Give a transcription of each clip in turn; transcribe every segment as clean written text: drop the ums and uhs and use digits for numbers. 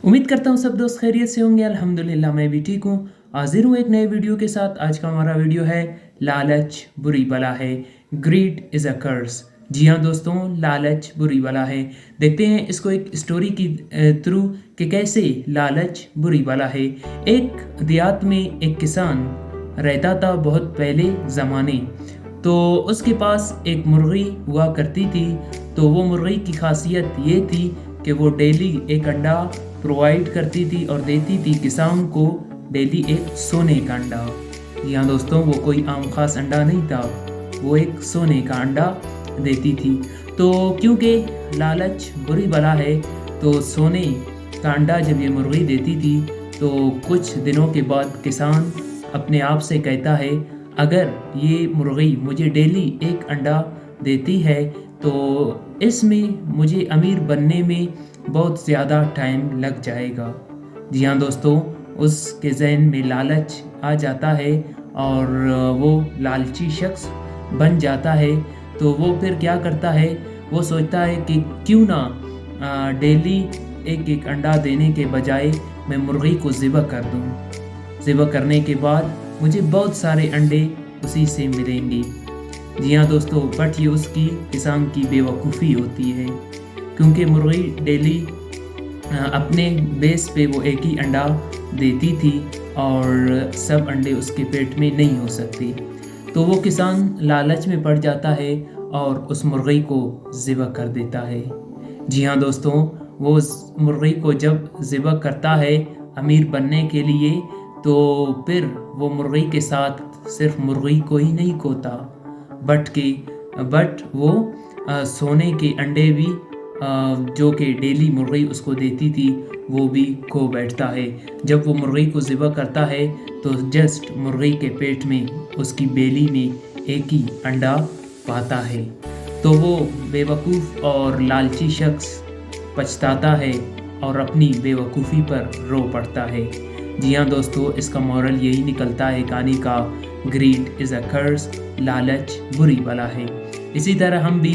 उम्मीद करता हूँ सब दोस्त खैरियत से होंगे। अल्हम्दुलिल्लाह मैं भी ठीक हूँ। हाजिर हूँ एक नए वीडियो के साथ। आज का हमारा वीडियो है लालच बुरी बला है, ग्रीड इज़ अ कर्स। जी हाँ दोस्तों, लालच बुरी बला है। देखते हैं इसको एक स्टोरी की थ्रू कि कैसे लालच बुरी बला है। एक देहात में एक किसान रहता था बहुत पहले ज़माने। तो उसके पास एक मुर्गी हुआ करती थी। तो वो मुर्गी की खासियत ये थी कि वो डेली एक अंडा प्रोवाइड करती थी और देती थी किसान को डेली एक सोने का अंडा। जी हाँ दोस्तों, वो कोई आम खास अंडा नहीं था, वो एक सोने का अंडा देती थी। तो क्योंकि लालच बुरी बला है, तो सोने का अंडा जब ये मुर्गी देती थी तो कुछ दिनों के बाद किसान अपने आप से कहता है, अगर ये मुर्गी मुझे डेली एक अंडा देती है तो इसमें मुझे अमीर बनने में बहुत ज़्यादा टाइम लग जाएगा। जी हाँ दोस्तों, उसके ज़हन में लालच आ जाता है और वो लालची शख्स बन जाता है। तो वो फिर क्या करता है, वो सोचता है कि क्यों ना डेली एक एक अंडा देने के बजाय मैं मुर्गी को ज़िबा कर दूँ। ज़िबा करने के बाद मुझे बहुत सारे अंडे उसी से मिलेंगे। जी हाँ दोस्तों, बट ये उसकी किसान की बेवकूफ़ी होती है, क्योंकि मुर्गी डेली अपने बेस पे वो एक ही अंडा देती थी और सब अंडे उसके पेट में नहीं हो सकती। तो वो किसान लालच में पड़ जाता है और उस मुर्गी को ज़िबा कर देता है। जी हाँ दोस्तों, वो उस मुर्गी को जब ज़िबा करता है अमीर बनने के लिए, तो फिर वो मुर्गी के साथ सिर्फ मुर्गी को ही नहीं खोता, बट वो सोने के अंडे भी जो कि डेली मुर्गी उसको देती थी वो भी खो बैठता है। जब वो मुर्गी को ज़िबा करता है तो जस्ट मुर्गी के पेट में, उसकी बेली में एक ही अंडा पाता है। तो वो बेवकूफ़ और लालची शख्स पछताता है और अपनी बेवकूफ़ी पर रो पड़ता है। जी हाँ दोस्तों, इसका मॉरल यही निकलता है कहानी का, ग्रीड इज़ अ कर्स, लालच बुरी बला है। इसी तरह हम भी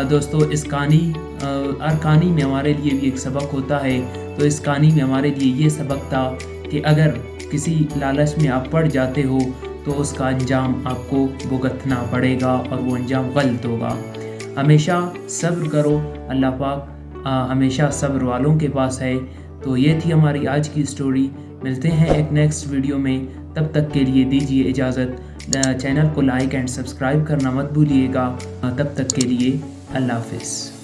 दोस्तों इस कहानी में हमारे लिए भी एक सबक होता है। तो इस कहानी में हमारे लिए ये सबक था कि अगर किसी लालच में आप पड़ जाते हो तो उसका अंजाम आपको भुगतना पड़ेगा और वो अंजाम गलत होगा। हमेशा सब्र करो, अल्लाह पाक हमेशा सब्र वालों के पास है। तो ये थी हमारी आज की स्टोरी। मिलते हैं एक नेक्स्ट वीडियो में, तब तक के लिए दीजिए इजाज़त। चैनल को लाइक एंड सब्सक्राइब करना मत भूलिएगा। तब तक के लिए अल्लाह हाफ़िज़।